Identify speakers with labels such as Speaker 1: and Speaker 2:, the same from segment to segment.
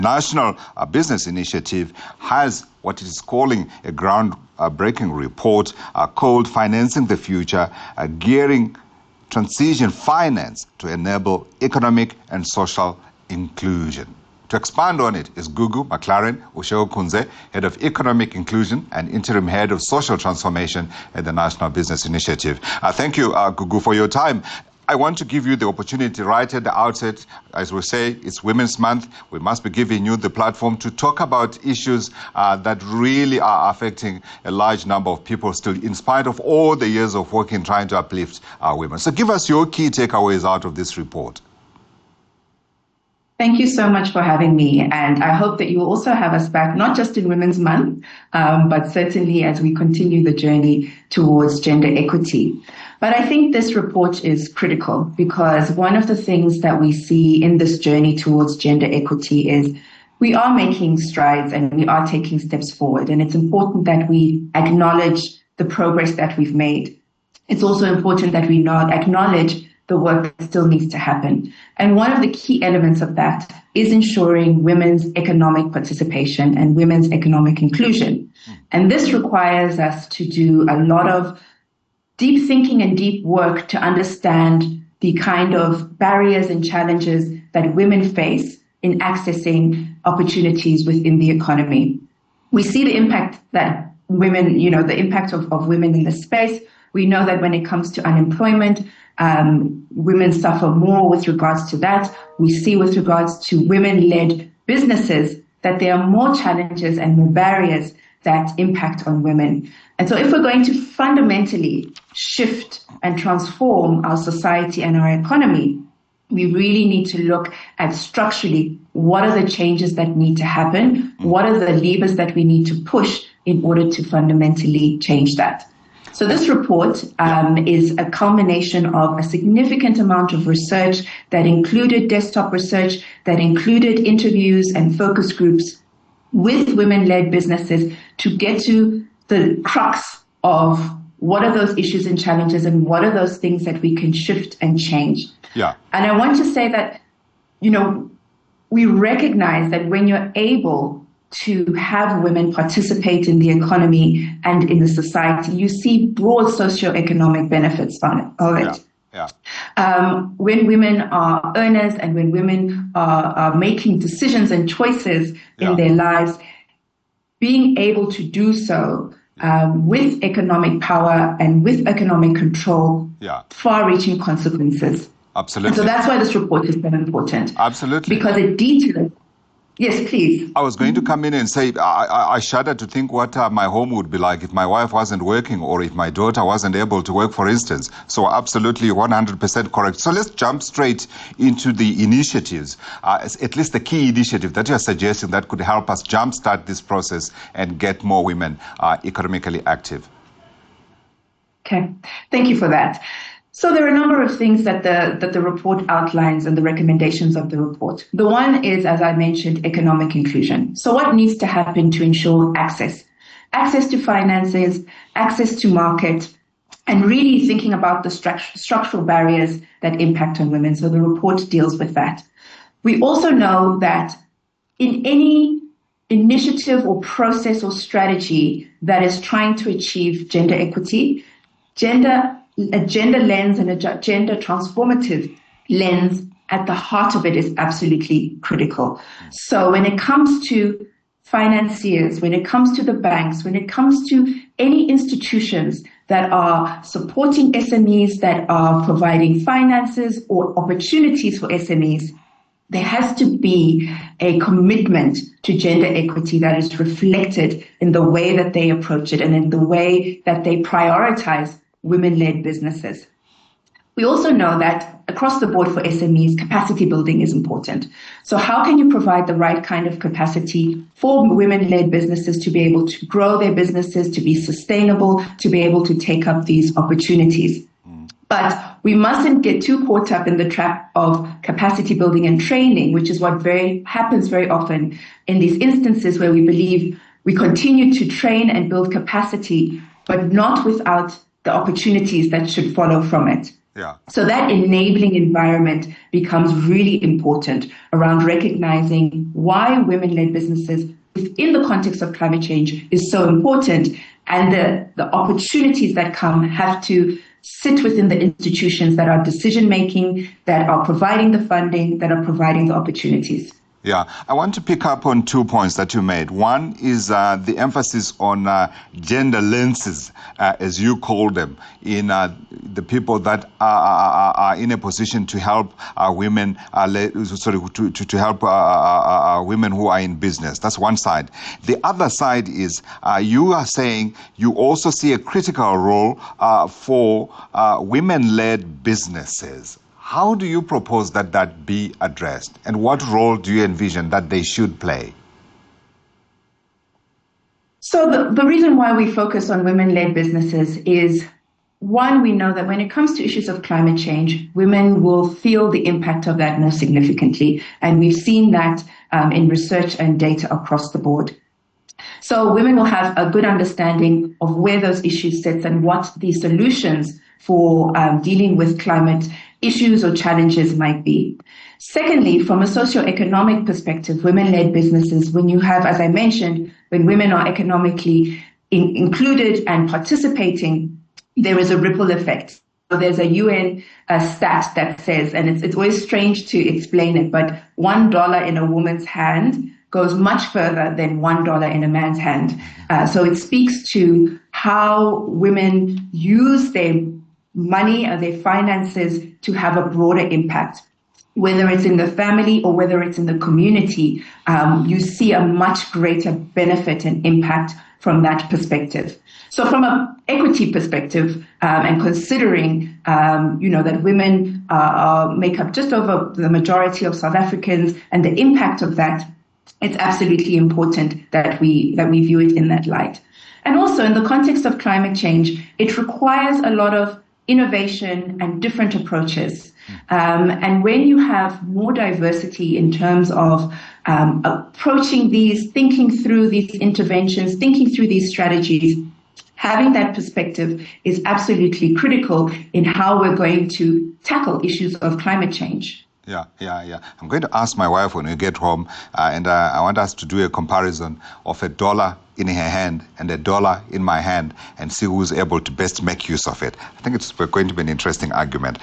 Speaker 1: National Business Initiative has what it is calling a groundbreaking report called Financing the Future, Gearing Transition Finance to Enable Economic and Social Inclusion. To expand on it is Gugu McLaren-Ushewokunze, Head of Economic Inclusion and Interim Head of Social Transformation at the National Business Initiative. Thank you, Gugu, for your time. I want to give you the opportunity right at the outset. As we say, it's Women's Month. We must be giving you the platform to talk about issues that really are affecting a large number of people still, in spite of all the years of working trying to uplift our women. So give us your key takeaways out of this report.
Speaker 2: Thank you so much for having me. And I hope that you will also have us back, not just in Women's Month, but certainly as we continue the journey towards gender equity. But I think this report is critical because one of the things that we see in this journey towards gender equity is we are making strides and we are taking steps forward. And it's important that we acknowledge the progress that we've made. It's also important that we acknowledge the work that still needs to happen. And one of the key elements of that is ensuring women's economic participation and women's economic inclusion. And this requires us to do a lot of deep thinking and deep work to understand the kind of barriers and challenges that women face in accessing opportunities within the economy. We see the impact that women, the impact of women in this space. We know that when it comes to unemployment, women suffer more with regards to that. We see with regards to women-led businesses that there are more challenges and more barriers that impact on women. And so if we're going to fundamentally shift and transform our society and our economy, we really need to look at structurally what are the changes that need to happen, what are the levers that we need to push in order to fundamentally change that. So this report is a culmination of a significant amount of research that included desktop research, that included interviews and focus groups with women-led businesses to get to the crux of what are those issues and challenges and what are those things that we can shift and change. Yeah. And I want to say that, we recognize that when you're able to have women participate in the economy and in the society, you see broad socioeconomic benefits of it. When women are earners and when women are making decisions and choices in their lives, being able to do so with economic power and with economic control, far-reaching consequences. Absolutely. And so that's why this report is very important. Absolutely. Because it details. Yes, please. I was going to come in and say, I shudder to think what my home would be like if my wife wasn't working or if my daughter wasn't able to work, for instance. So absolutely 100% correct. So let's jump straight into the initiatives, at least the key initiative that you're suggesting that could help us jumpstart this process and get more women economically active. Okay, thank you for that. So there are a number of things that the report outlines and the recommendations of the report. The one is, as I mentioned, economic inclusion. So what needs to happen to ensure access to finances, access to market, and really thinking about the structural barriers that impact on women. So the report deals with that. We also know that in any initiative or process or strategy that is trying to achieve gender equity, a gender lens and a gender transformative lens at the heart of it is absolutely critical. So when it comes to financiers, when it comes to the banks, when it comes to any institutions that are supporting SMEs, that are providing finances or opportunities for SMEs, there has to be a commitment to gender equity that is reflected in the way that they approach it and in the way that they prioritize women-led businesses. We also know that across the board for SMEs, capacity building is important. So how can you provide the right kind of capacity for women-led businesses to be able to grow their businesses, to be sustainable, to be able to take up these opportunities? But we mustn't get too caught up in the trap of capacity building and training, which is what happens very often in these instances where we believe we continue to train and build capacity, but not without the opportunities that should follow from it.
Speaker 1: Yeah.
Speaker 2: So that enabling environment becomes really important around recognizing why women-led businesses within the context of climate change is so important, and the opportunities that come have to sit within the institutions that are decision-making, that are providing the funding, that are providing the opportunities.
Speaker 1: Yeah, I want to pick up on 2 points that you made. One is the emphasis on gender lenses, as you call them, in the people that are in a position to help women, to help women who are in business. That's one side. The other side is you are saying you also see a critical role for women-led businesses. How do you propose that that be addressed? And what role do you envision that they should play?
Speaker 2: So the reason why we focus on women-led businesses is, one, we know that when it comes to issues of climate change, women will feel the impact of that more significantly. And we've seen that in research and data across the board. So women will have a good understanding of where those issues sit and what the solutions for dealing with climate issues or challenges might be. Secondly, from a socioeconomic perspective, women-led businesses, when you have, as I mentioned, when women are economically included and participating, there is a ripple effect. So there's a UN stat that says, and it's always strange to explain it, but $1 in a woman's hand goes much further than $1 in a man's hand. So it speaks to how women use their money or their finances to have a broader impact. Whether it's in the family or whether it's in the community, you see a much greater benefit and impact from that perspective. So from an equity perspective, and considering, that women make up just over the majority of South Africans and the impact of that, it's absolutely important that we view it in that light. And also in the context of climate change, it requires a lot of innovation and different approaches. And when you have more diversity in terms of approaching these, thinking through these interventions, thinking through these strategies, having that perspective is absolutely critical in how we're going to tackle issues of climate change.
Speaker 1: Yeah. I'm going to ask my wife when we get home, and I want us to do a comparison of $1 in her hand and $1 in my hand and see who's able to best make use of it. I think it's going to be an interesting argument.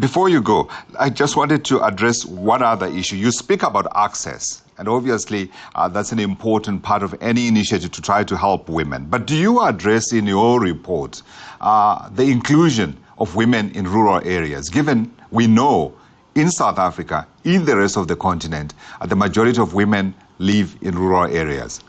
Speaker 1: Before you go, I just wanted to address one other issue. You speak about access, and obviously that's an important part of any initiative to try to help women. But do you address in your report the inclusion of women in rural areas, given we know in South Africa, in the rest of the continent, the majority of women live in rural areas?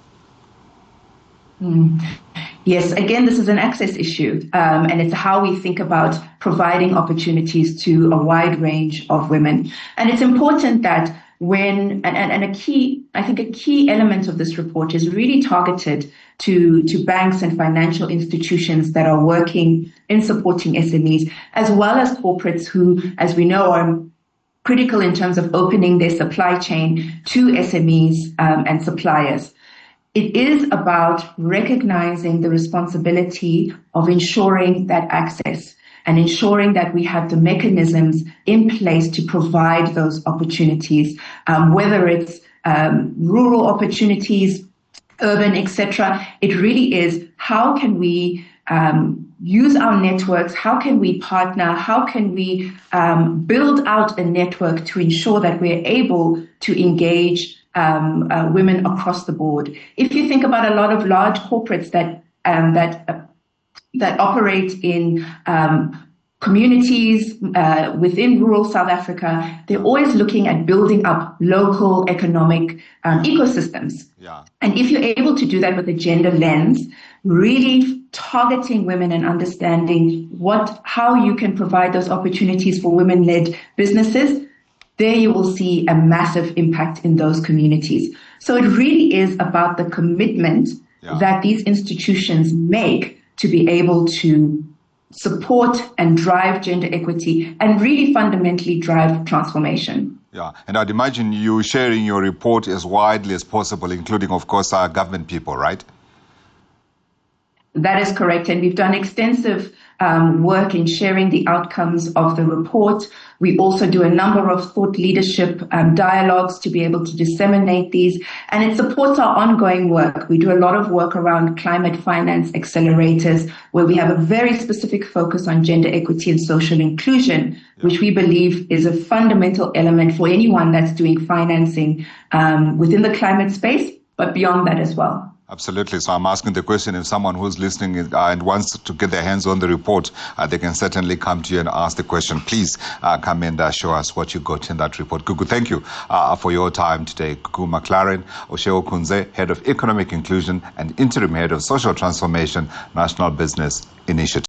Speaker 2: Yes, again, this is an access issue, and it's how we think about providing opportunities to a wide range of women. And it's important that when, and a key element of this report is really targeted to banks and financial institutions that are working in supporting SMEs, as well as corporates who, as we know, are critical in terms of opening their supply chain to SMEs and suppliers. It is about recognizing the responsibility of ensuring that access and ensuring that we have the mechanisms in place to provide those opportunities, whether it's rural opportunities, urban, etc. It really is how can we use our networks, how can we partner, how can we build out a network to ensure that we're able to engage women across the board. If you think about a lot of large corporates that operate in communities within rural South Africa, they're always looking at building up local economic ecosystems.
Speaker 1: Yeah.
Speaker 2: And if you're able to do that with a gender lens, really targeting women and understanding how you can provide those opportunities for women-led businesses, there you will see a massive impact in those communities. So it really is about the commitment that these institutions make to be able to support and drive gender equity and really fundamentally drive transformation.
Speaker 1: Yeah, and I'd imagine you sharing your report as widely as possible, including, of course, our government people, right?
Speaker 2: That is correct. And we've done extensive work in sharing the outcomes of the report. We also do a number of thought leadership dialogues to be able to disseminate these. And it supports our ongoing work. We do a lot of work around climate finance accelerators, where we have a very specific focus on gender equity and social inclusion, which we believe is a fundamental element for anyone that's doing financing within the climate space, but beyond that as well.
Speaker 1: Absolutely. So I'm asking the question, if someone who's listening and wants to get their hands on the report, they can certainly come to you and ask the question. Please come and show us what you got in that report. Gugu, thank you for your time today. Gugu McLaren-Ushewokunze, Head of Economic Inclusion and Interim Head of Social Transformation, National Business Initiative.